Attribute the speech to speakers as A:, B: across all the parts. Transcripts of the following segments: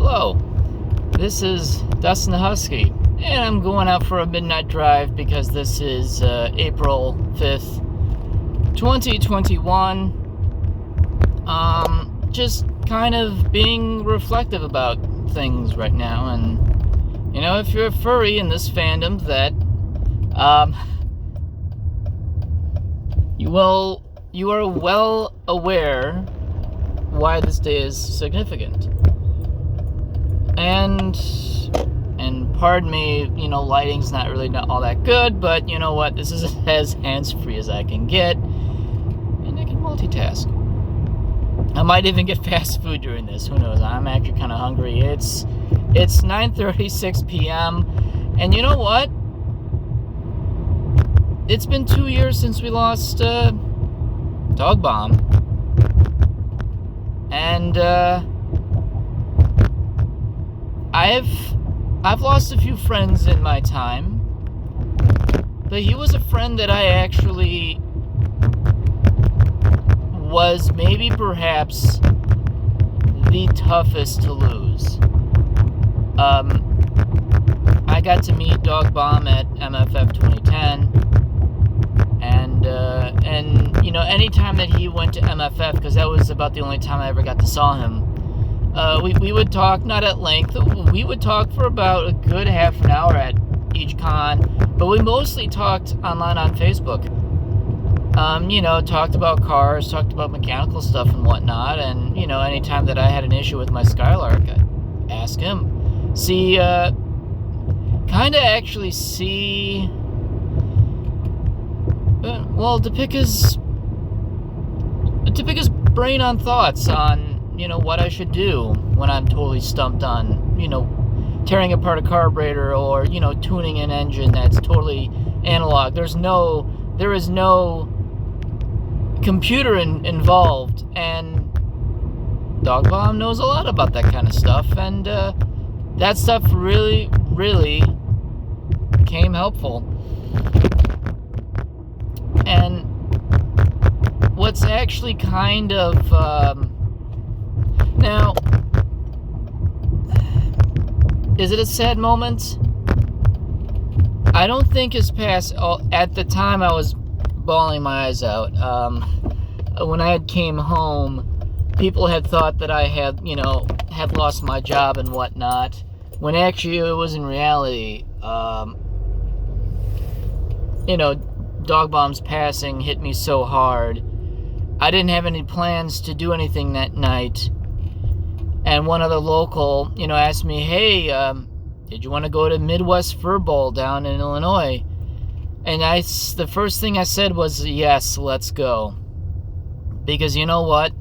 A: Hello, this is Dustin DaHusky, and I'm going out for a midnight drive because this is April 5th, 2021. Just kind of being reflective about things right now, and you know, if you're a furry in this fandom, that you are well aware why this day is significant. And pardon me, you know, lighting's not all that good, but you know what? This is as hands-free as I can get, and I can multitask. I might even get fast food during this. Who knows? I'm actually kind of hungry. It's 9:36 p.m. and you know what? It's been 2 years since we lost Dogbomb, and I've lost a few friends in my time, but he was a friend that I actually was maybe perhaps the toughest to lose. I got to meet Dogbomb at MFF 2010, and you know, anytime that he went to MFF, because that was about the only time I ever got to saw him, we would talk, not at length, we would talk for about a good half an hour at each con, but we mostly talked online on Facebook. You know, talked about cars, talked about mechanical stuff and whatnot, and, you know, anytime that I had an issue with my Skylark, I'd ask him. To pick his brain on thoughts on, you know, what I should do when I'm totally stumped on, you know, tearing apart a carburetor or, you know, tuning an engine that's totally analog. There is no computer involved, and Dogbomb knows a lot about that kind of stuff, and that stuff really became helpful. And what's actually kind of now, is it a sad moment? I don't think it's past. At the time, I was bawling my eyes out. When I came home, people had thought that I had lost my job and whatnot, when actually it was in reality. You know, Dogbomb's passing hit me so hard. I didn't have any plans to do anything that night, and one other local, you know, asked me, "Hey, did you want to go to Midwest Fur Bowl down in Illinois?" And the first thing I said was, "Yes, let's go." Because you know what?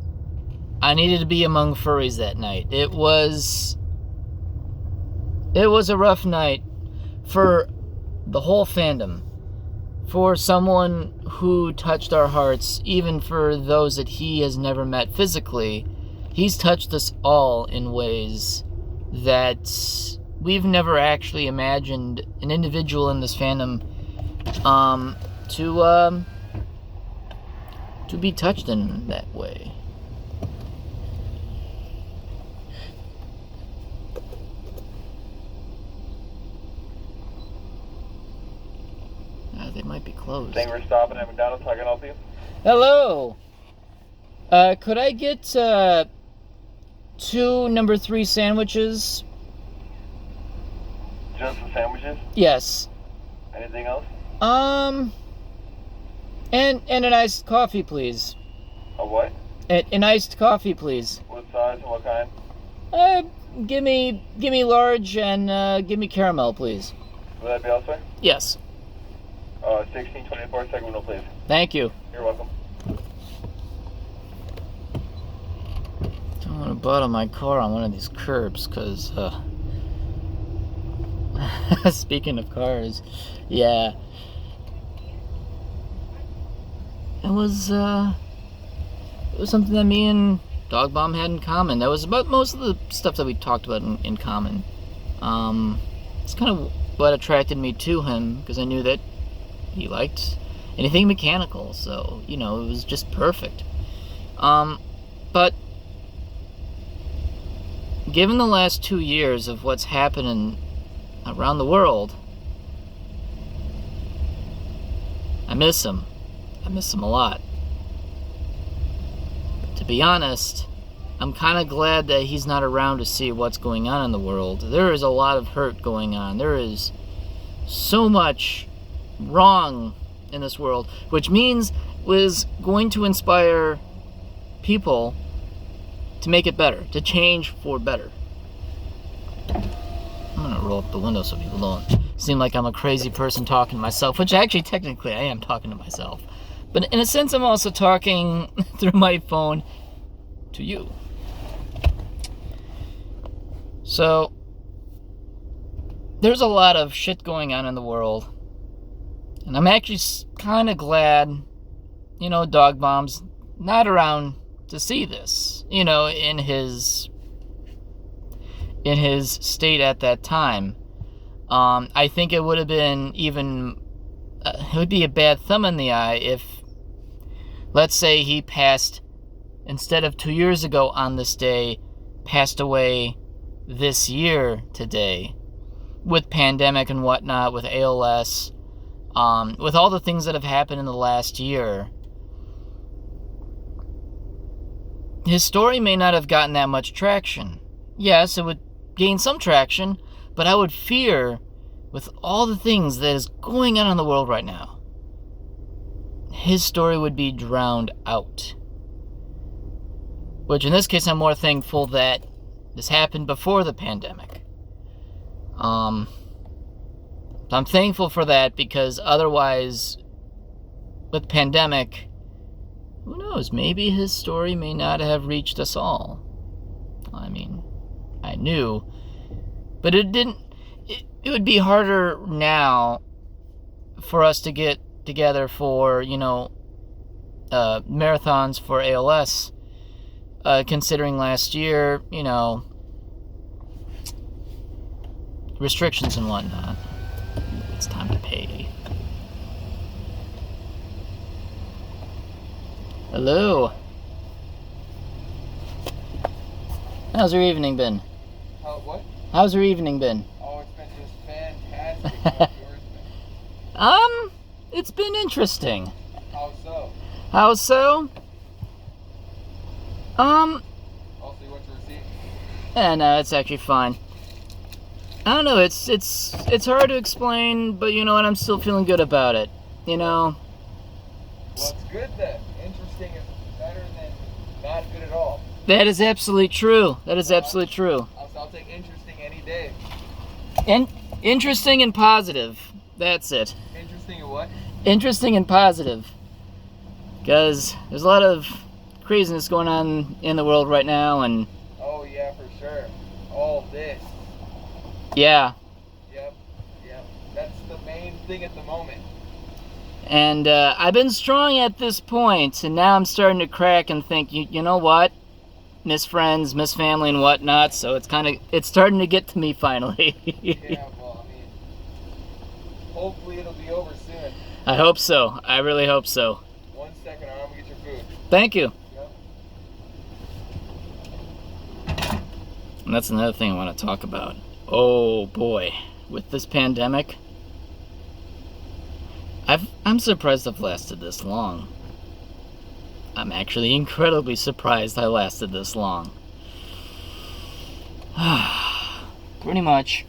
A: I needed to be among furries that night. It was a rough night for the whole fandom. For someone who touched our hearts, even for those that he has never met physically, he's touched us all in ways that we've never actually imagined an individual in this fandom to be touched in that way. They might be closed.
B: Thank you for stopping at McDonald's. How can I help you?
A: Hello. Could I get 2 number 3 sandwiches?
B: Just the sandwiches?
A: Yes.
B: Anything else?
A: And an iced coffee, please.
B: A what?
A: An iced coffee, please.
B: What size and what kind?
A: Give me large, and give me caramel, please.
B: Will that be all, sir?
A: Yes.
B: 1624 second window, please.
A: Thank you.
B: You're welcome.
A: Don't want to bottle my car on one of these curbs, because, speaking of cars, yeah. It was something that me and Dogbomb had in common. That was about most of the stuff that we talked about in common. It's kind of what attracted me to him, because I knew that he liked anything mechanical, so, you know, it was just perfect. But given the last 2 years of what's happening around the world, I miss him. I miss him a lot. But to be honest, I'm kind of glad that he's not around to see what's going on in the world. There is a lot of hurt going on. There is so much wrong in this world, which means was going to inspire people to make it better, to change for better. I'm gonna roll up the window so people don't seem like I'm a crazy person talking to myself, which actually technically I am talking to myself. But in a sense, I'm also talking through my phone to you. So, there's a lot of shit going on in the world. And I'm actually kind of glad, Dogbomb's not around to see this, in his state at that time. I think it would have been it would be a bad thumb in the eye if, let's say, he passed, instead of 2 years ago on this day, passed away this year today, with pandemic and whatnot, with ALS, with all the things that have happened in the last year. His story may not have gotten that much traction. Yes, it would gain some traction, but I would fear, with all the things that is going on in the world right now, his story would be drowned out. Which in this case, I'm more thankful that this happened before the pandemic. I'm thankful for that, because otherwise, with pandemic, who knows, maybe his story may not have reached us all. I mean, I knew, but it didn't. It would be harder now for us to get together for, marathons for ALS, considering last year, restrictions and whatnot. It's time to pay. Hello. How's your evening been?
B: What?
A: How's your evening been?
B: Oh, it's been just fantastic. How's yours been?
A: It's been interesting.
B: How so?
A: How so?
B: Also, you want your receipt?
A: No, it's actually fine. I don't know, it's hard to explain, but you know what, I'm still feeling good about it.
B: Well, it's good then. Interesting is better than not good at all.
A: That is absolutely true. That is absolutely true.
B: I'll take interesting any day.
A: And interesting and positive. That's it.
B: Interesting and what?
A: Interesting and positive. Because there's a lot of craziness going on in the world right now, and...
B: Oh, yeah, for sure. All this.
A: Yeah.
B: Yep. That's the main thing at the moment.
A: And I've been strong at this point, and now I'm starting to crack and think, you know what? Miss friends, miss family, and whatnot, so it's starting to get to me finally.
B: Yeah, well, I mean, hopefully it'll be over soon.
A: I hope so. I really hope so.
B: 1 second, I'm gonna get your food.
A: Thank you.
B: Yep.
A: And that's another thing I want to talk about. Oh boy, with this pandemic, I'm surprised I've lasted this long. I'm actually incredibly surprised I lasted this long. Pretty much.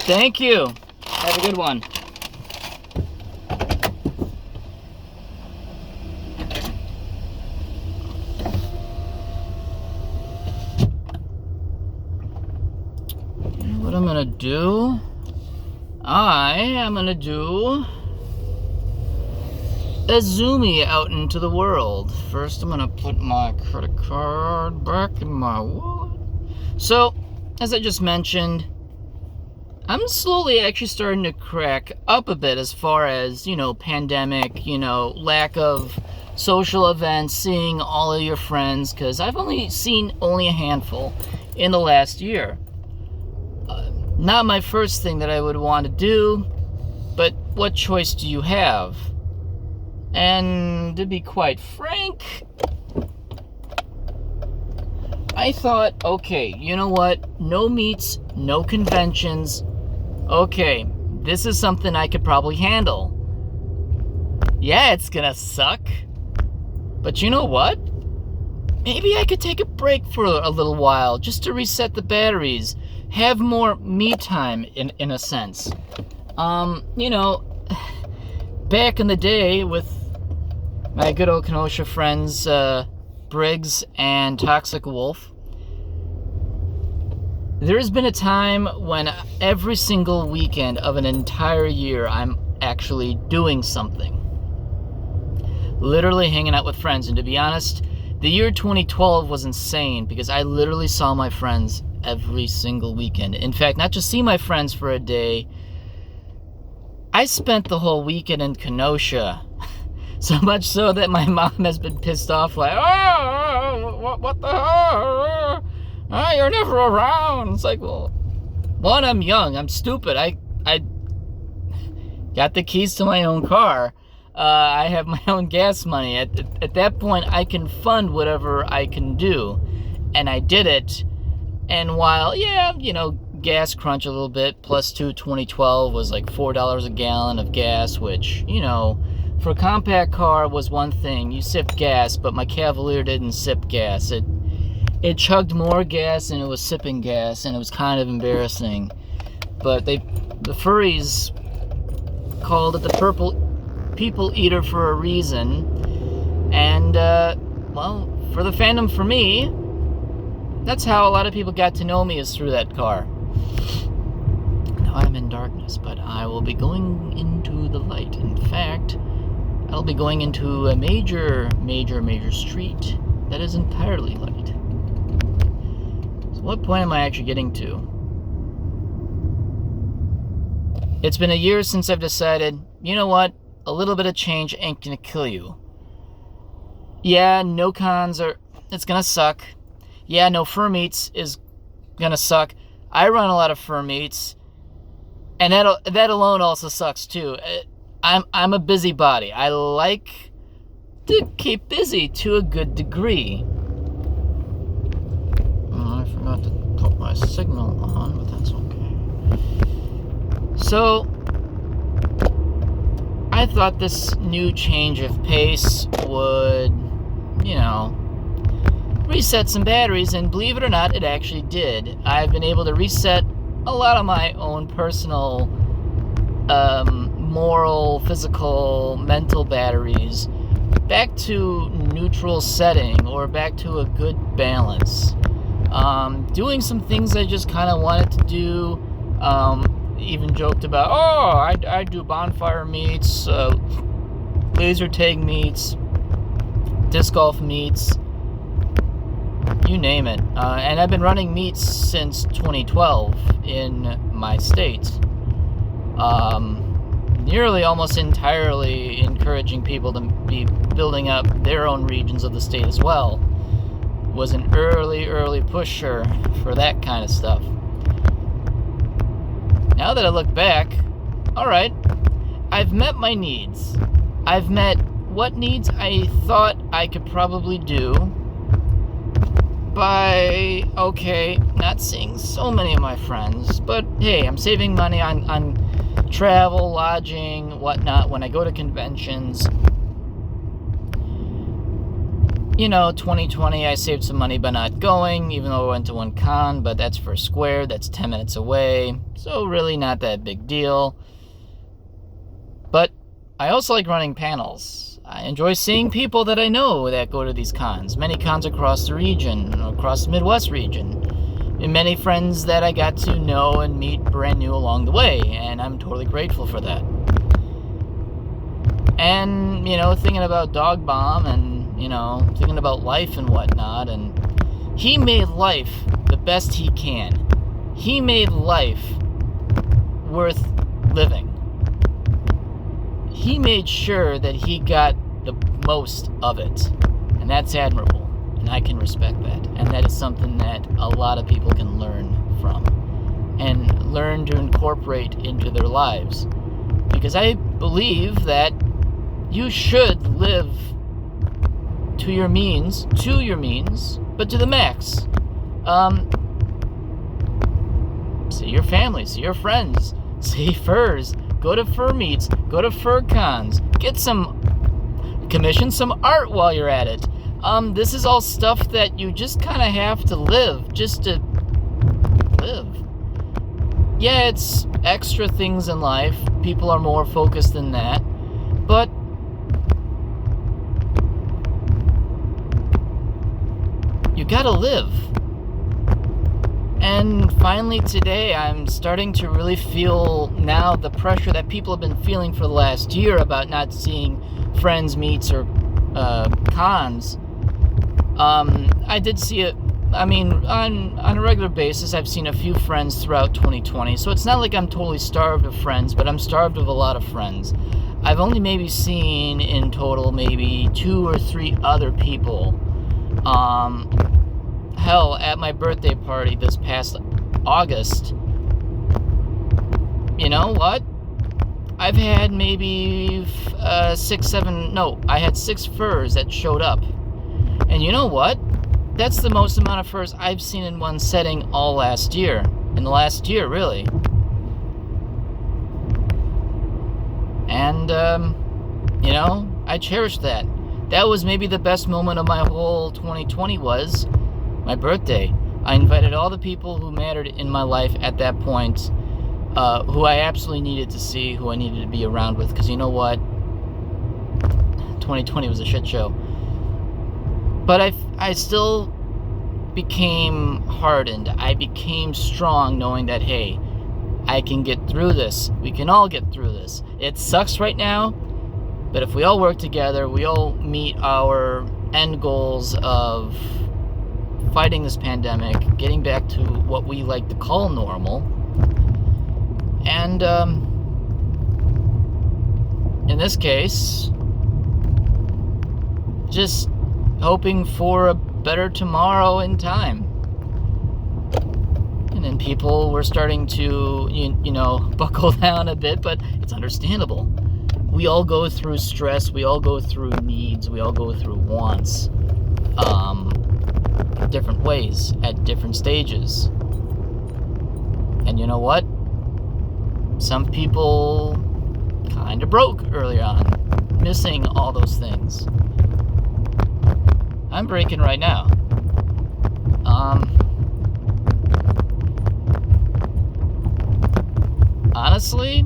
A: Thank you. Have a good one. What I'm gonna do? I am gonna do a zoomie out into the world. First, I'm gonna put my credit card back in my wallet. So, as I just mentioned, I'm slowly actually starting to crack up a bit as far as, pandemic, lack of social events, seeing all of your friends, because I've only seen a handful in the last year. Not my first thing that I would want to do, but what choice do you have? And to be quite frank, I thought, okay, you know what? No meets, no conventions. Okay, this is something I could probably handle. Yeah, it's gonna suck. But you know what? Maybe I could take a break for a little while just to reset the batteries. Have more me time in a sense. You know, back in the day with my good old Kenosha friends, Briggs and Toxic Wolf, there's been a time when every single weekend of an entire year I'm actually doing something. Literally hanging out with friends. And to be honest, the year 2012 was insane because I literally saw my friends every single weekend. In fact, not just see my friends for a day, I spent the whole weekend in Kenosha. So much so that my mom has been pissed off, like, oh, what the hell? Oh, you're never around. It's like, well, one, I'm young, I'm stupid. I got the keys to my own car. I have my own gas money. At that point, I can fund whatever I can do. And I did it. And while, yeah, you know, gas crunch a little bit, plus 2012 was like $4 a gallon of gas, which, you know, for a compact car was one thing. You sipped gas, but my Cavalier didn't sip gas. It chugged more gas than it was sipping gas, and it was kind of embarrassing. But the furries called it the purple people eater for a reason. And, well, for the fandom, for me, that's how a lot of people got to know me, is through that car. Now I'm in darkness, but I will be going into the light. In fact, I'll be going into a major street that is entirely light. So what point am I actually getting to? It's been a year since I've decided, you know what? A little bit of change ain't gonna kill you. Yeah, no cons it's gonna suck. Yeah, no fur meets is gonna suck. I run a lot of fur meets, and that alone also sucks too. I'm a busybody. I like to keep busy to a good degree. I forgot to put my signal on, but that's okay. So I thought this new change of pace would, you know, reset some batteries, and believe it or not, it actually did. I've been able to reset a lot of my own personal moral, physical, mental batteries back to neutral setting, or back to a good balance. Doing some things I just kind of wanted to do. Even joked about, oh, I do bonfire meets, laser tag meets, disc golf meets, you name it. And I've been running meets since 2012 in my state. Nearly almost entirely encouraging people to be building up their own regions of the state as well. Was an early pusher for that kind of stuff. Now that I look back, alright, I've met my needs. I've met what needs I thought I could probably do by, okay, not seeing so many of my friends, but hey, I'm saving money on travel, lodging, whatnot when I go to conventions. You know, 2020, I saved some money by not going, even though I went to one con, but that's for Square, that's 10 minutes away, so really not that big deal. But I also like running panels. I enjoy seeing people that I know that go to these cons, many cons across the region, across the Midwest region, and many friends that I got to know and meet brand new along the way, and I'm totally grateful for that. And, you know, thinking about Dogbomb and, you know, thinking about life and whatnot, and he made life the best he can. He made life worth living. He made sure that he got the most of it, and that's admirable, and I can respect that, and that is something that a lot of people can learn from and learn to incorporate into their lives, because I believe that you should live to your means, but to the max. See your family, see your friends, see furs, go to fur meets, go to fur cons, commission some art while you're at it. This is all stuff that you just kind of have to live, just to live. Yeah, it's extra things in life. People are more focused than that. But you gotta live. And finally today, I'm starting to really feel now the pressure that people have been feeling for the last year about not seeing friends, meets, or cons. I did see it. I mean, on a regular basis, I've seen a few friends throughout 2020, so it's not like I'm totally starved of friends, but I'm starved of a lot of friends. I've only maybe seen in total maybe 2 or 3 other people. Hell, at my birthday party this past August, you know what? I've had maybe I had 6 furs that showed up. And you know what? That's the most amount of furs I've seen in one setting all last year. In the last year, really. And, you know, I cherish that. That was maybe the best moment of my whole 2020 was my birthday. I invited all the people who mattered in my life at that point, who I absolutely needed to see, who I needed to be around with. Because you know what? 2020 was a shit show. But I still became hardened. I became strong knowing that, hey, I can get through this. We can all get through this. It sucks right now, but if we all work together, we all meet our end goals of fighting this pandemic, getting back to what we like to call normal, and in this case, just hoping for a better tomorrow in time. And then people were starting to, you know, buckle down a bit, but it's understandable. We all go through stress, we all go through needs, we all go through wants, different ways, at different stages. And you know what? Some people kind of broke early on, missing all those things. I'm breaking right now. Honestly,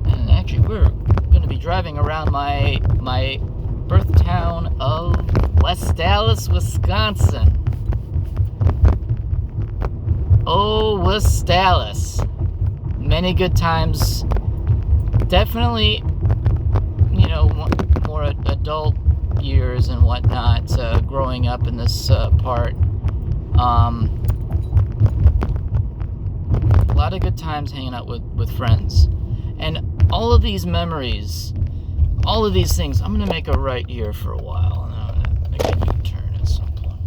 A: and actually we're going to be driving around my birth town of West Dallas, Wisconsin. Oh, West Dallas. Many good times. Definitely, you know, more adult years and whatnot, growing up in this part. A lot of good times hanging out with friends. And all of these memories, all of these things, I'm going to make a right here for a while. And I'm going to make a U-turn at some point.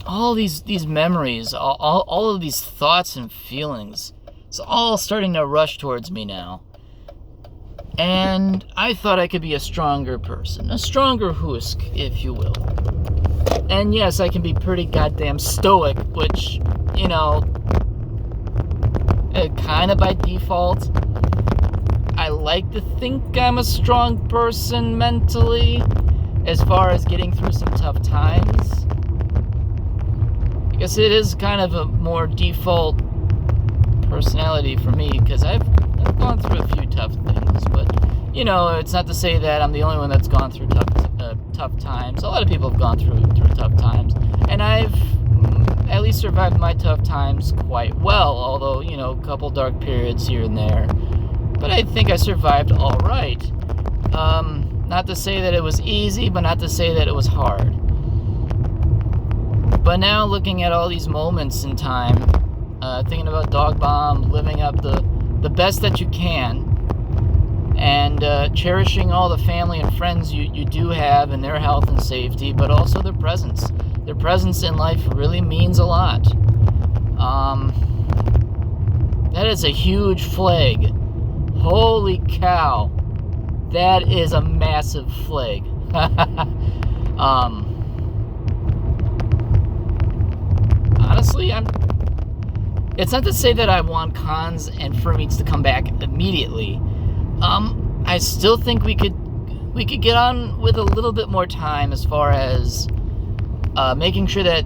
A: All these memories, all of these thoughts and feelings, it's all starting to rush towards me now. And I thought I could be a stronger person, a stronger DaHusky, if you will. And yes, I can be pretty goddamn stoic, which, you know, kind of by default. I like to think I'm a strong person mentally, as far as getting through some tough times. I guess it is kind of a more default personality for me, because I've gone through a few tough things, but you know, it's not to say that I'm the only one that's gone through tough times. A lot of people have gone through tough times, and I've at least survived my tough times quite well, although, you know, a couple dark periods here and there, but I think I survived all right. Not to say that it was easy, but not to say that it was hard. But now, looking at all these moments in time, thinking about Dogbomb, living up the best that you can, and cherishing all the family and friends you do have, and their health and safety, but also their presence. Their presence in life really means a lot. That is a huge flag. Holy cow. That is a massive flag. It's not to say that I want cons and fur meets to come back immediately. I still think we could get on with a little bit more time as far as making sure that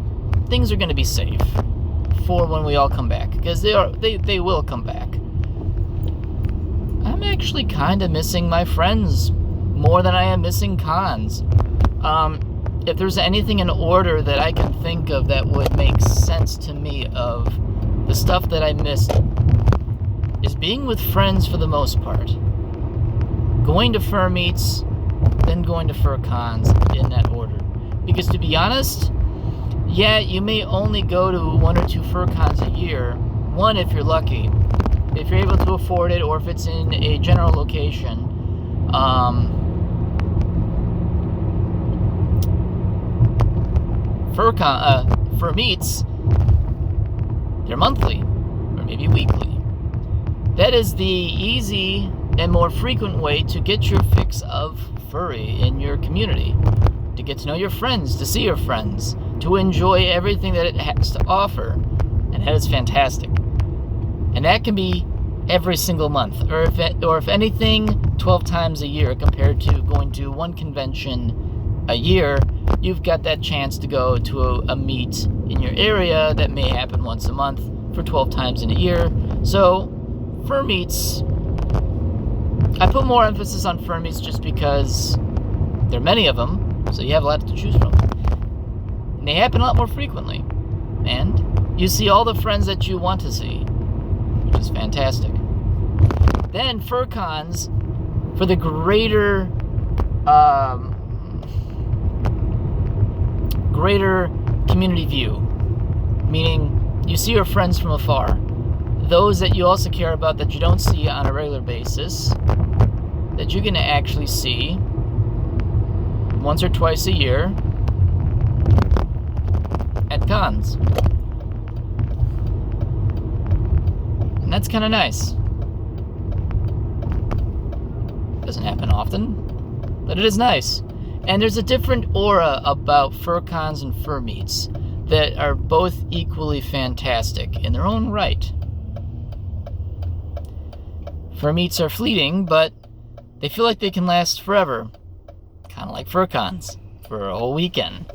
A: things are going to be safe for when we all come back, because they will come back. I'm actually kind of missing my friends more than I am missing cons. If there's anything in order that I can think of that would make sense to me of the stuff that I missed, is being with friends for the most part. Going to fur meets, then going to fur cons in that order. Because to be honest, yeah, you may only go to 1 or 2 fur cons a year. One, if you're lucky. If you're able to afford it, or if it's in a general location. Fur meets, they're monthly, or maybe weekly. That is the easy and more frequent way to get your fix of furry in your community. To get to know your friends, to see your friends, to enjoy everything that it has to offer. And that is fantastic. And that can be every single month, or if anything, 12 times a year, compared to going to one convention a year. You've got that chance to go to a meet in your area that may happen once a month for 12 times in a year. So, fur meets, I put more emphasis on fur meets just because there are many of them, so you have a lot to choose from. And they happen a lot more frequently. And you see all the friends that you want to see, which is fantastic. Then fur cons, for the greater community view, meaning you see your friends from afar, those that you also care about that you don't see on a regular basis, that you're going to actually see once or twice a year at cons. And that's kind of nice. Doesn't happen often, but it is nice. And there's a different aura about fur cons and fur meets that are both equally fantastic in their own right. Fur meets are fleeting, but they feel like they can last forever. Kind of like fur cons for a whole weekend.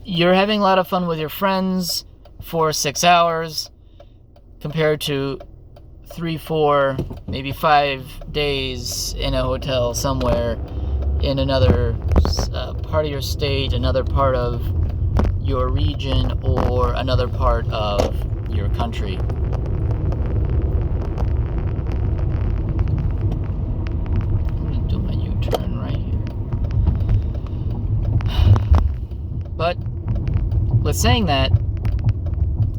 A: You're having a lot of fun with your friends for 6 hours compared to 3, 4, maybe 5 days in a hotel somewhere in another part of your state, another part of your region, or another part of your country. I'm going to do my U-turn right here. But with saying that,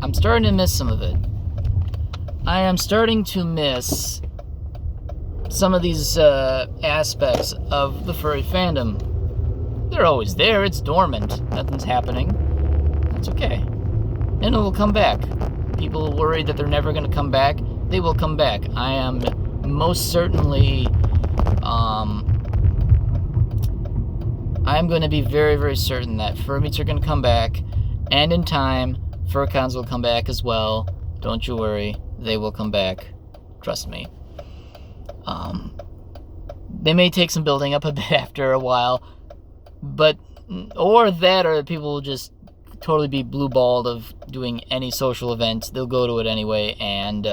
A: I'm starting to miss some of it. I am starting to miss some of these aspects of the furry fandom. They're always there. It's dormant. Nothing's happening. That's okay. And it will come back. People worry that they're never going to come back. They will come back. I am most certainly... I'm going to be very, very certain that fur meets are going to come back. And in time, fur cons will come back as well. Don't you worry. They will come back. Trust me. They may take some building up a bit after a while, but or people will just totally be blue-balled of doing any social event. They'll go to it anyway, and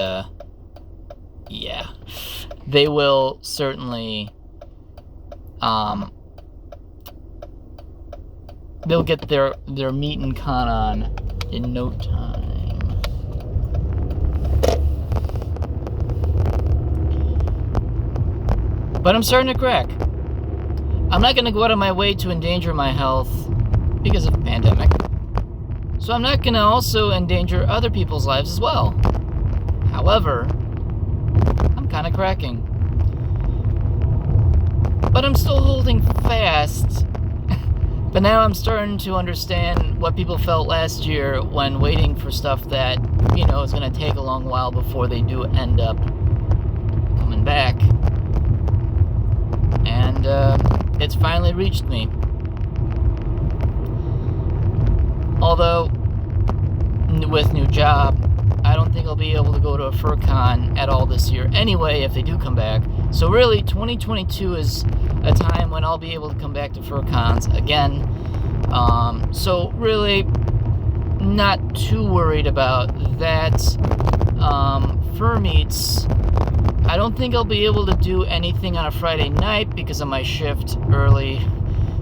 A: yeah, they will certainly they'll get their meet and con on in no time. But I'm starting to crack. I'm not going to go out of my way to endanger my health because of the pandemic. So I'm not going to also endanger other people's lives as well. However, I'm kind of cracking. But I'm still holding fast. But now I'm starting to understand what people felt last year when waiting for stuff that, is going to take a long while before they do end up coming back. And it's finally reached me. Although, with new job, I don't think I'll be able to go to a FurCon at all this year anyway if they do come back. So really, 2022 is a time when I'll be able to come back to FurCons again. So really, not too worried about that. Fur meets, I don't think I'll be able to do anything on a Friday night because of my shift early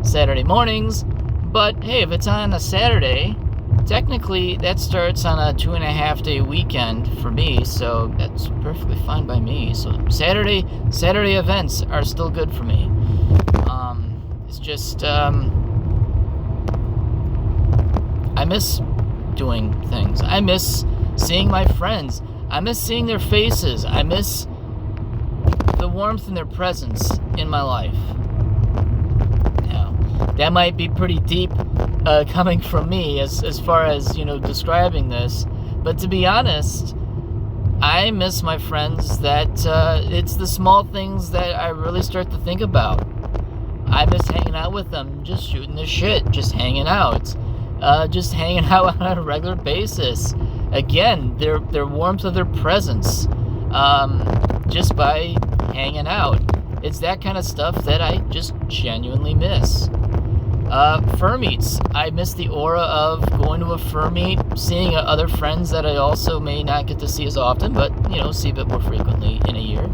A: Saturday mornings. But hey, if it's on a Saturday, technically that starts on a 2.5 day weekend for me, so that's perfectly fine by me. So Saturday events are still good for me. It's just I miss doing things. I miss seeing my friends. I miss seeing their faces. I miss the warmth in their presence in my life. Now, that might be pretty deep coming from me as far as, describing this. But to be honest, I miss my friends that it's the small things that I really start to think about. I miss hanging out with them, just shooting the shit, just hanging out. Just hanging out on a regular basis. Again, their warmth of their presence, just by hanging out. It's that kind of stuff that I just genuinely miss. Fur meets. I miss the aura of going to a fur meet, seeing other friends that I also may not get to see as often, but, see a bit more frequently in a year.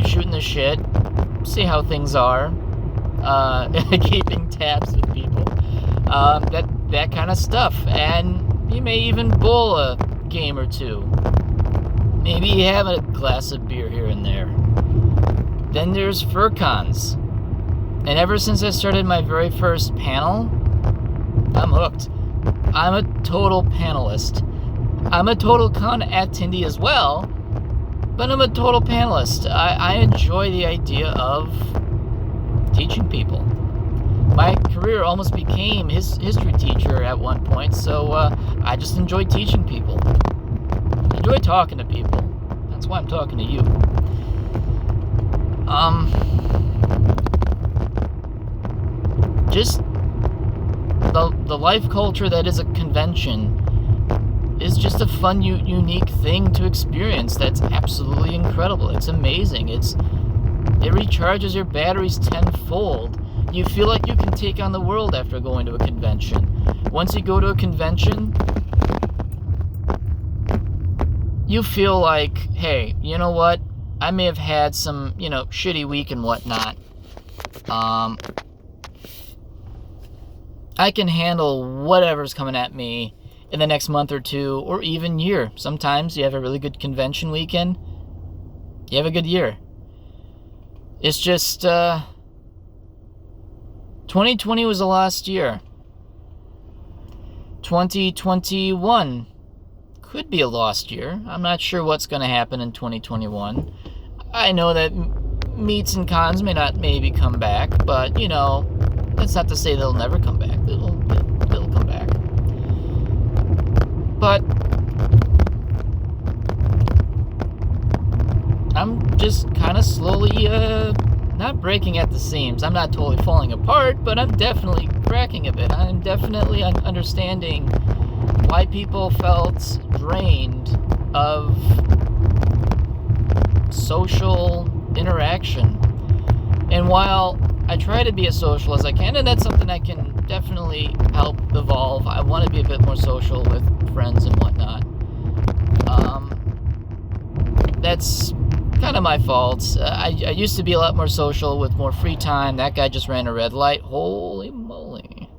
A: Shooting the shit, see how things are, keeping tabs with people. That kind of stuff. And you may even bowl a game or two. Maybe you have a glass of beer here and there. Then there's FurCons. And ever since I started my very first panel, I'm hooked. I'm a total panelist. I'm a total con attendee as well, but I'm a total panelist. I enjoy the idea of teaching people. My career almost became history teacher at one point, so I just enjoy teaching people. I enjoy talking to people. That's why I'm talking to you. Just the life culture that is a convention is just a fun, unique thing to experience. That's absolutely incredible. It's amazing. It recharges your batteries tenfold. You feel like you can take on the world after going to a convention. Once you go to a convention, you feel like, hey, you know what? I may have had some, shitty week and whatnot. I can handle whatever's coming at me in the next month or two, or even year. Sometimes you have a really good convention weekend, you have a good year. It's just, 2020 was a lost year. 2021 could be a lost year. I'm not sure what's going to happen in 2021. I know that meets and cons may not maybe come back, but, that's not to say they'll never come back. They'll come back. But I'm just kind of slowly, not breaking at the seams. I'm not totally falling apart, but I'm definitely cracking a bit. I'm definitely understanding why people felt drained of social interaction. And while I try to be as social as I can, and that's something I can definitely help evolve. I want to be a bit more social with friends and whatnot. That's kind of my fault. I used to be a lot more social with more free time. That guy just ran a red light. Holy moly.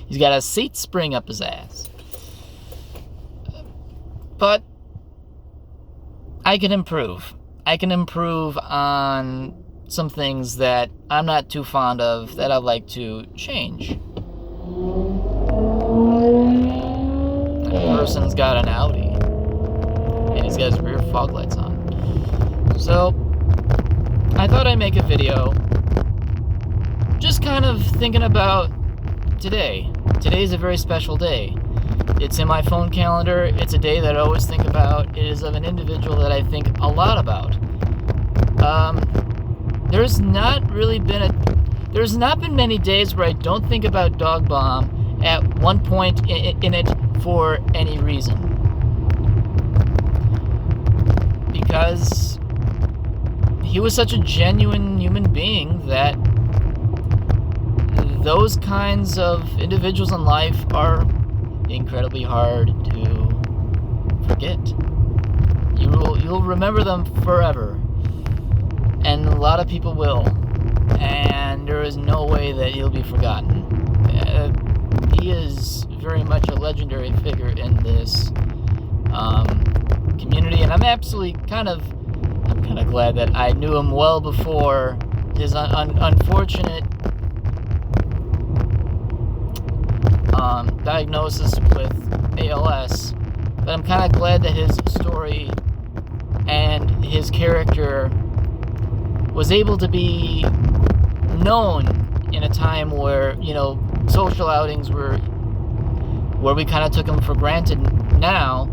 A: He's got a seat spring up his ass. But I can improve. I can improve on some things that I'm not too fond of that I'd like to change. That person's got an Audi. And he's got his rear fog lights on. So, I thought I'd make a video just kind of thinking about today. Today's a very special day. It's in my phone calendar. It's a day that I always think about. It is of an individual that I think a lot about. There's not been many days where I don't think about Dogbomb at one point in it for any reason. Because he was such a genuine human being that those kinds of individuals in life are incredibly hard to forget. You'll remember them forever, and a lot of people will, and there is no way that he'll be forgotten. He is very much a legendary figure in this community, and I'm kind of glad that I knew him well before his unfortunate diagnosis with ALS. But I'm kind of glad that his story and his character was able to be known in a time where, social outings where we kind of took him for granted now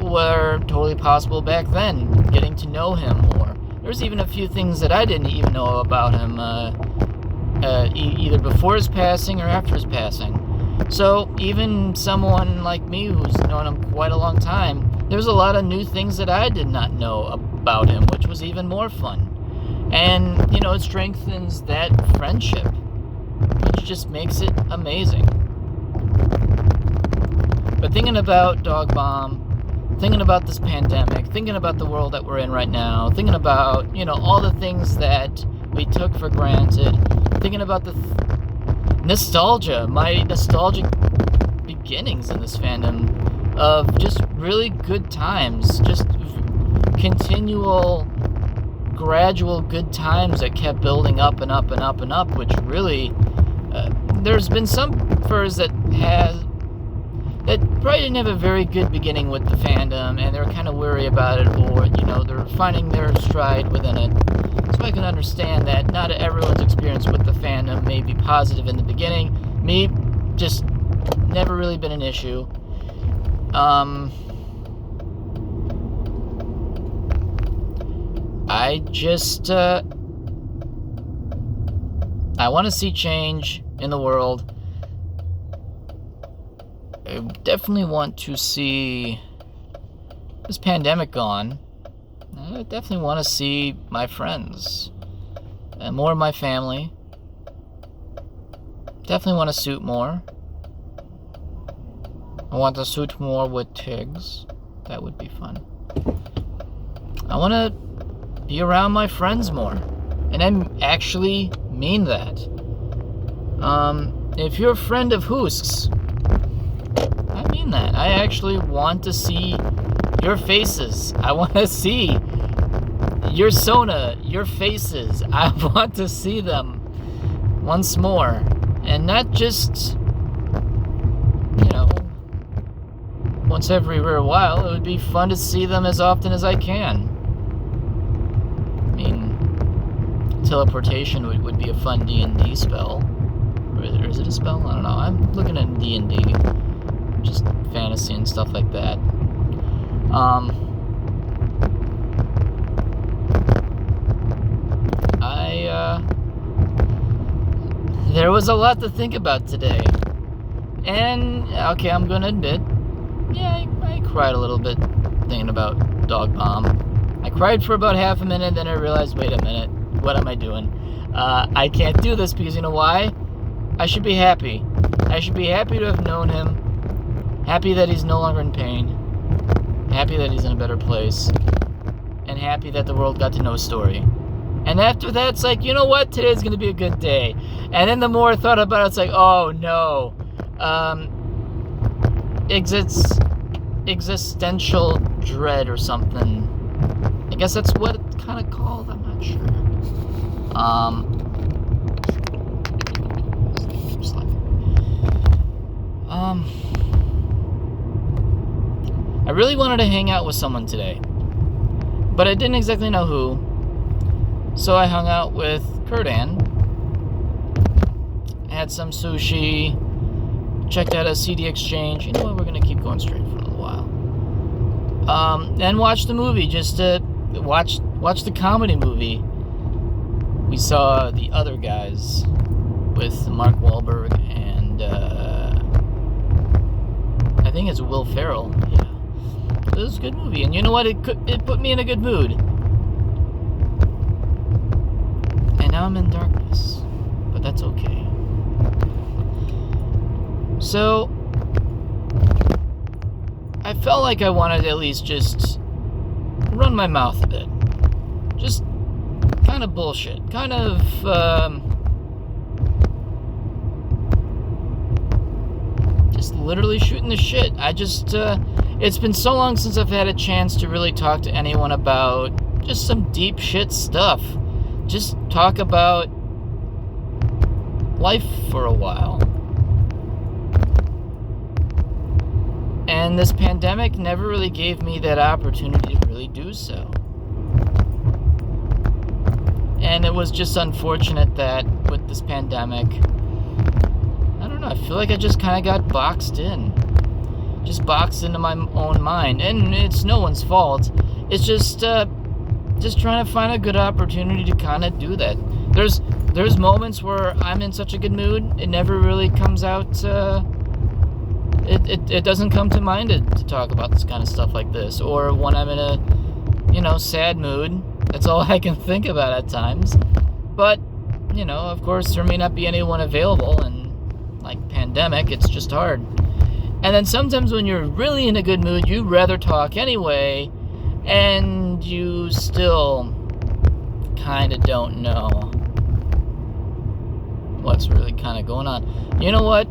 A: were totally possible back then, getting to know him more. There's even a few things that I didn't even know about him, either before his passing or after his passing. So even someone like me who's known him quite a long time, there's a lot of new things that I did not know about him, which was even more fun. And, it strengthens that friendship, which just makes it amazing. But thinking about Dogbomb, thinking about this pandemic, thinking about the world that we're in right now, thinking about, all the things that we took for granted, thinking about the nostalgia, my nostalgic beginnings in this fandom of just really good times, just continual, gradual good times that kept building up and up and up and up, which really, there's been some furs that probably didn't have a very good beginning with the fandom, and they're kind of worried about it, or, they're finding their stride within it. So I can understand that not everyone's experience with the fandom may be positive in the beginning. Me, just never really been an issue. I just, I want to see change in the world. I definitely want to see this pandemic gone. I definitely want to see my friends and more of my family. Definitely want to suit more. I want to suit more with Tiggs. That would be fun. I want to be around my friends more. And I actually mean that. If you're a friend of Husks, I mean that. I actually want to see your faces. I want to see your Sona, your faces. I want to see them once more. And not just, once every rare while. It would be fun to see them as often as I can. I mean, teleportation would be a fun D&D spell. Or is it a spell? I don't know. I'm looking at D&D. Just fantasy and stuff like that. There was a lot to think about today. And, okay, I'm gonna admit, yeah, I cried a little bit thinking about Dogbomb. I cried for about half a minute, then I realized, wait a minute, what am I doing? I can't do this because you know why? I should be happy. I should be happy to have known him. Happy that he's no longer in pain. Happy that he's in a better place. And happy that the world got to know his story. And after that, it's like, you know what? Today's going to be a good day. And then the more I thought about it, it's like, oh no. Existential dread or something. I guess that's what it's kind of called. I'm not sure. I really wanted to hang out with someone today, but I didn't exactly know who. So I hung out with Kurdan, had some sushi, checked out a CD exchange. You know what? We're gonna keep going straight for a little while. And watched the movie, just to watch the comedy movie. We saw The Other Guys with Mark Wahlberg and I think it's Will Ferrell. Yeah, it was a good movie, and you know what? It put me in a good mood. And now I'm in darkness, but that's okay. So I felt like I wanted to at least just run my mouth a bit. Just kind of bullshit. Kind of, just literally shooting the shit. I just, it's been so long since I've had a chance to really talk to anyone about just some deep shit stuff. Just talk about life for a while. And this pandemic never really gave me that opportunity to really do so. And it was just unfortunate that with this pandemic, I don't know, I feel like I just kind of got boxed in. Just boxed into my own mind. And it's no one's fault. It's just trying to find a good opportunity to kind of do that. There's moments where I'm in such a good mood, it never really comes out, it doesn't come to mind to talk about this kind of stuff like this. Or when I'm in a, sad mood, that's all I can think about at times. But, of course, there may not be anyone available, and like pandemic, it's just hard. And then sometimes when you're really in a good mood, you'd rather talk anyway, and you still kind of don't know what's really kind of going on. You know what?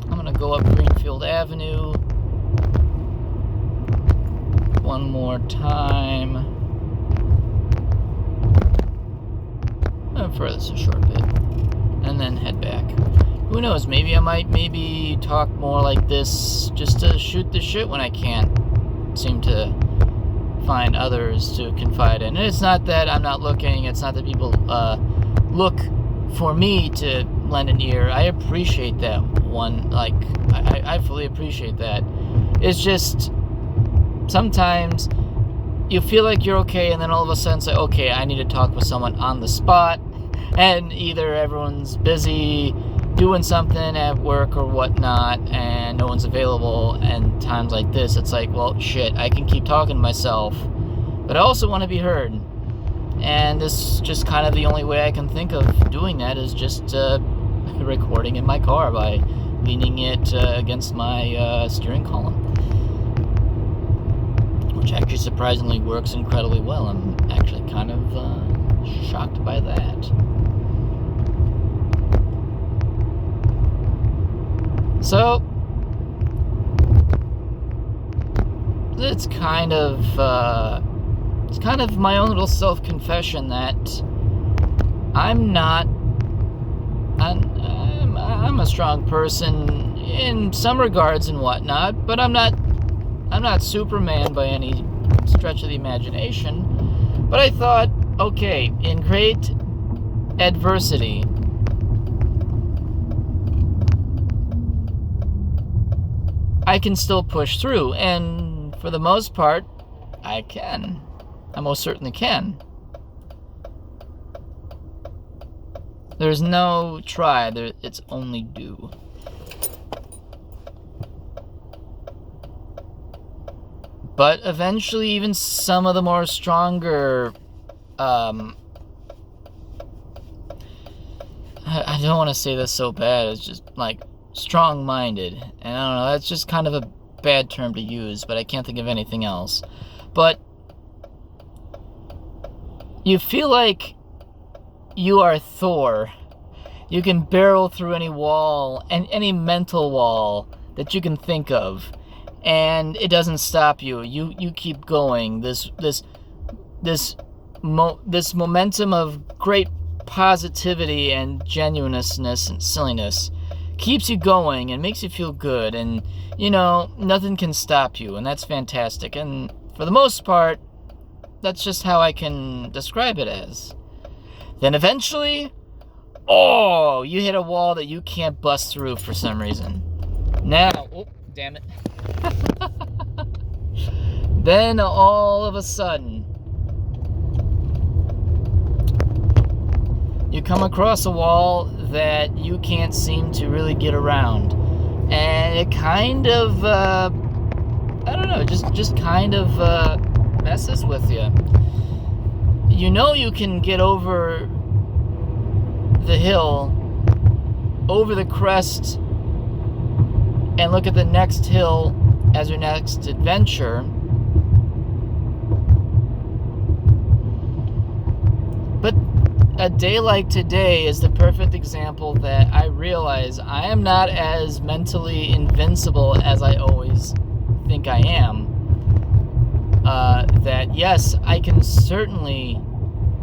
A: I'm going to go up Greenfield Avenue one more time. For this a short bit. And then head back. Who knows? Maybe I might talk more like this just to shoot the shit when I can't seem to find others to confide in. And it's not that I'm not looking. It's not that people look for me to lend an ear. I appreciate that one. Like, I fully appreciate that. It's just sometimes you feel like you're okay, and then all of a sudden it's like, okay, I need to talk with someone on the spot, and either everyone's busy doing something at work or whatnot, and no one's available. And times like this, it's like, well, shit, I can keep talking to myself, but I also want to be heard. And this is just kind of the only way I can think of doing that, is just recording in my car by leaning it against my steering column, which actually surprisingly works incredibly well. I'm actually kind of shocked by that. So it's kind of my own little self-confession that I'm a strong person in some regards and whatnot, but I'm not Superman by any stretch of the imagination. But I thought, okay, in great adversity, I can still push through, and for the most part, I can. I most certainly can. There's no try, it's only do. But eventually, even some of the more stronger, I don't want to say this so bad, it's just like strong-minded, and I don't know, that's just kind of a bad term to use, but I can't think of anything else. But you feel like you are Thor. You can barrel through any wall, and any mental wall that you can think of, and it doesn't stop you. You keep going. This momentum of great positivity and genuineness and silliness keeps you going and makes you feel good, and nothing can stop you, and that's fantastic. And for the most part, that's just how I can describe it as. Then eventually, you hit a wall that you can't bust through for some reason. Now, damn it. Then all of a sudden, you come across a wall that you can't seem to really get around. And it kind of, I don't know, just kind of messes with you. You know you can get over the hill, over the crest, and look at the next hill as your next adventure. But a day like today is the perfect example that I realize I am not as mentally invincible as I always think I am. That yes, I can certainly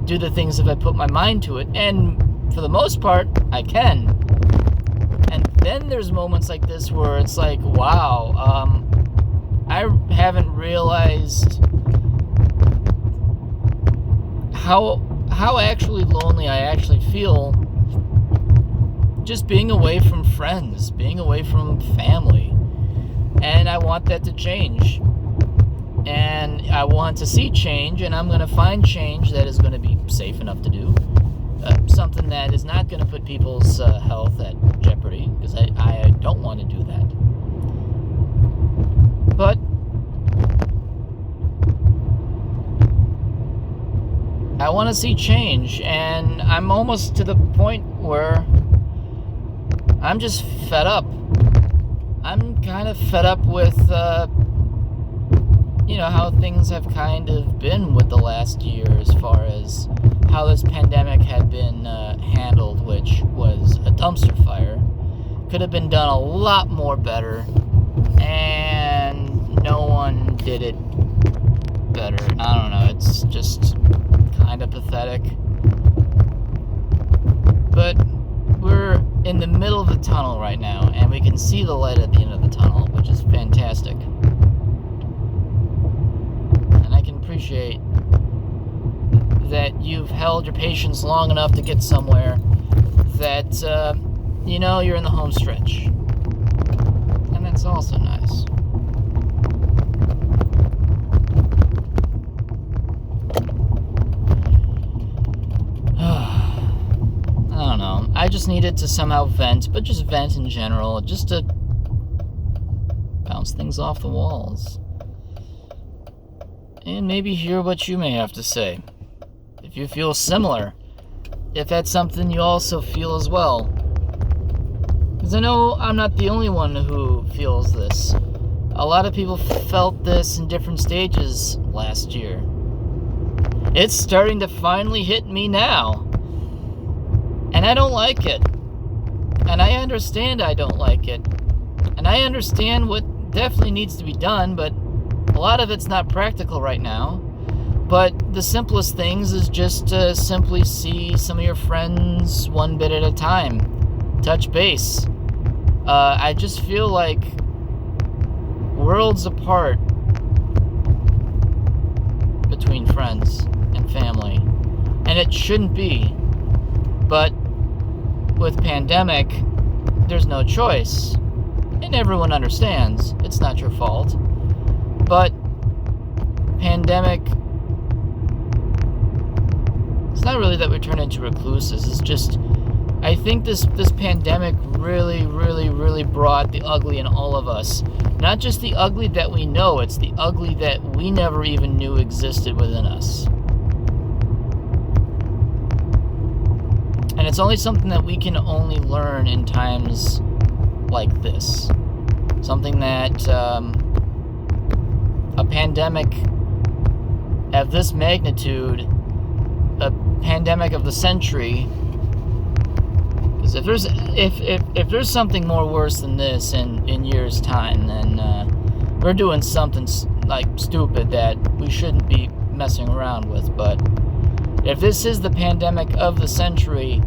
A: do the things if I put my mind to it, and for the most part, I can. And then there's moments like this where it's like, wow, I haven't realized how actually lonely I actually feel just being away from friends, being away from family. And I want that to change. And I want to see change, and I'm going to find change that is going to be safe enough to do. Something that is not going to put people's health at jeopardy, because I don't want to do that. But I want to see change, and I'm almost to the point where I'm just fed up. I'm kind of fed up with, how things have kind of been with the last year as far as how this pandemic had been handled, which was a dumpster fire. Could have been done a lot more better, and no one did it better. I don't know, it's just kind of pathetic. But we're in the middle of the tunnel right now, and we can see the light at the end of the tunnel, which is fantastic. And I can appreciate that you've held your patience long enough to get somewhere that, you're in the home stretch. And that's also nice. I don't know. I just needed to somehow vent, but just vent in general, just to bounce things off the walls. And maybe hear what you may have to say. If you feel similar. If that's something you also feel as well. Because I know I'm not the only one who feels this. A lot of people felt this in different stages last year. It's starting to finally hit me now. And I don't like it. And I understand I don't like it. And I understand what definitely needs to be done, but a lot of it's not practical right now. But the simplest things is just to simply see some of your friends one bit at a time. Touch base. I just feel like worlds apart between friends and family. And it shouldn't be. But with pandemic, there's no choice. And everyone understands. It's not your fault. But pandemic, it's not really that we turn into recluses. It's just, I think this pandemic really brought the ugly in all of us. Not just the ugly that we know, it's the ugly that we never even knew existed within us. And it's only something that we can only learn in times like this. Something that a pandemic of this magnitude, a pandemic of the century, because if there's something more worse than this in years' time, then we're doing something like stupid that we shouldn't be messing around with. But if this is the pandemic of the century,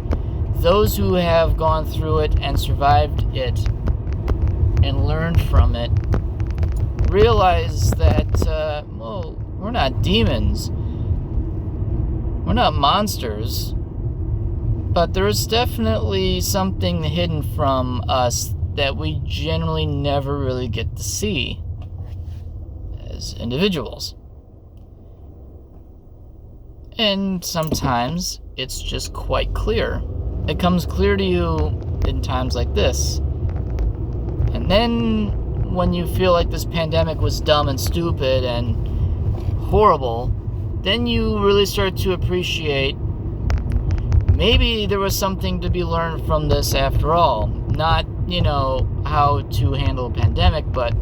A: those who have gone through it and survived it and learned from it realize that, we're not demons. We're not monsters. But there is definitely something hidden from us that we generally never really get to see as individuals. And sometimes it's just quite clear. It comes clear to you in times like this. And Then, when you feel like this pandemic was dumb and stupid and horrible, then you really start to appreciate maybe there was something to be learned from this after all. Not, how to handle a pandemic, but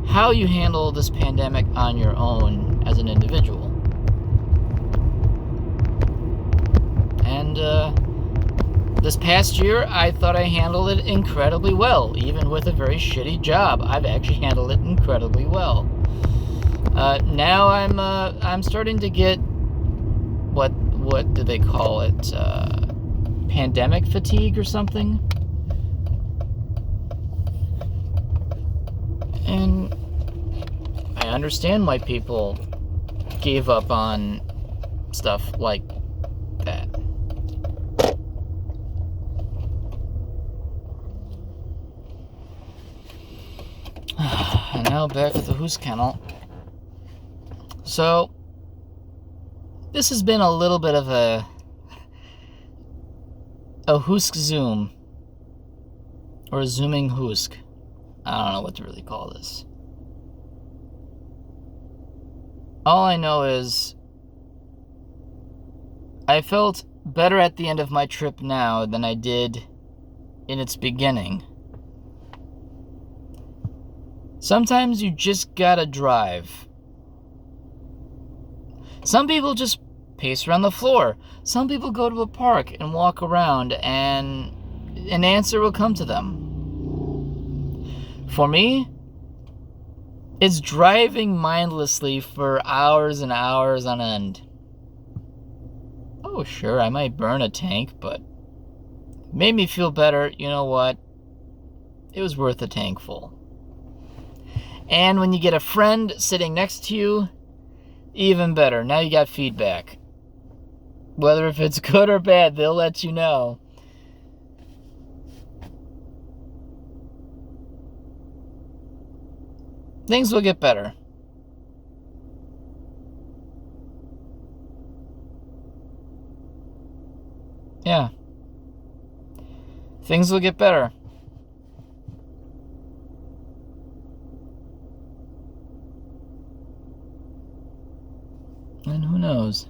A: how you handle this pandemic on your own as an individual. And this past year, I thought I handled it incredibly well. Even with a very shitty job, I've actually handled it incredibly well. Now I'm starting to get what do they call it? Pandemic fatigue or something. And I understand why people gave up on stuff like that. And now back at the Hoos Kennel. So, this has been a little bit of a Hoosk Zoom. Or a zooming Hoosk. I don't know what to really call this. All I know is I felt better at the end of my trip now than I did in its beginning. Sometimes you just gotta drive. Some people just pace around the floor. Some people go to a park and walk around and an answer will come to them. For me, it's driving mindlessly for hours and hours on end. Oh, sure, I might burn a tank, but it made me feel better. You know what? It was worth a tank full. And when you get a friend sitting next to you, even better. Now you got feedback. Whether if it's good or bad, they'll let you know. Things will get better. Yeah. Things will get better. And who knows?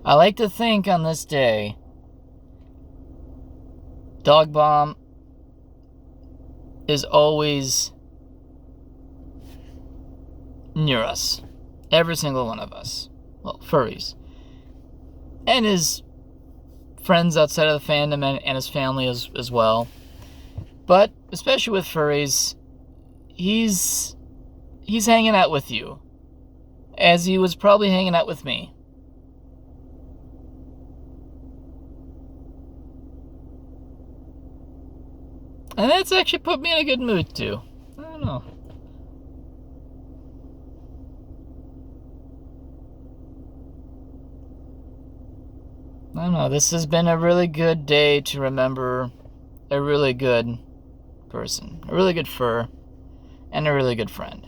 A: I like to think on this day, Dogbomb is always near us. Every single one of us. Well, furries. And his friends outside of the fandom and his family as well. But, especially with furries, he's hanging out with you. As he was probably hanging out with me. And that's actually put me in a good mood, too. I don't know. I don't know. This has been a really good day to remember a really good person. A really good fur. And a really good friend.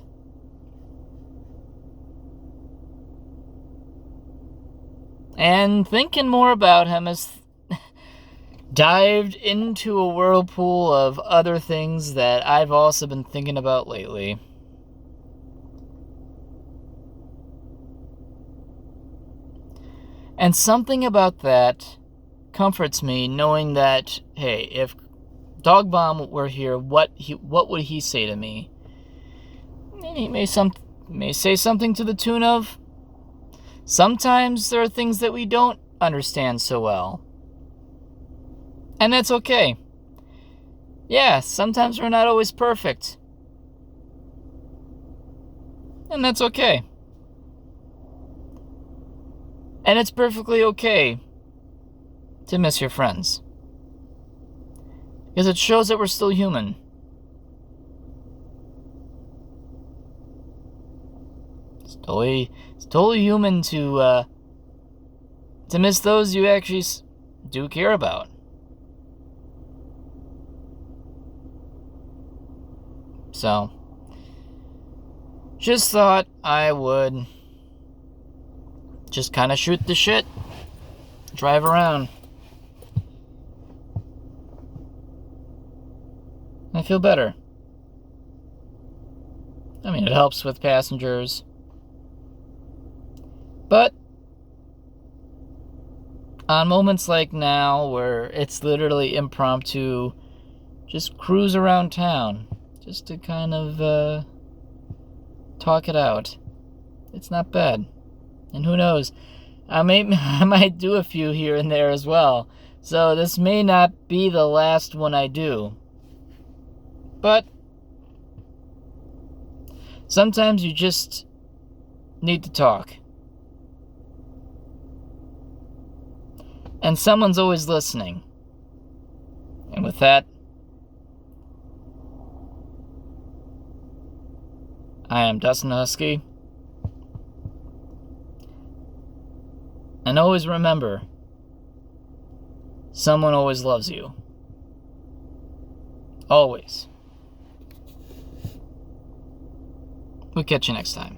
A: And thinking more about him has dived into a whirlpool of other things that I've also been thinking about lately. And something about that comforts me, knowing that, hey, if Dogbomb were here, what would he say to me? And he may say something to the tune of, sometimes there are things that we don't understand so well. And that's okay. Yeah, sometimes we're not always perfect. And that's okay. And it's perfectly okay to miss your friends. Because it shows that we're still human. It's totally human to miss those you actually do care about. So, just thought I would just kind of shoot the shit, drive around. I feel better. I mean, it helps with passengers. But on moments like now where it's literally impromptu, just cruise around town just to kind of talk it out. It's not bad. And who knows, I might do a few here and there as well. So this may not be the last one I do. But sometimes you just need to talk. And someone's always listening. And with that, I am Dustin DaHusky. And always remember, someone always loves you. Always. We'll catch you next time.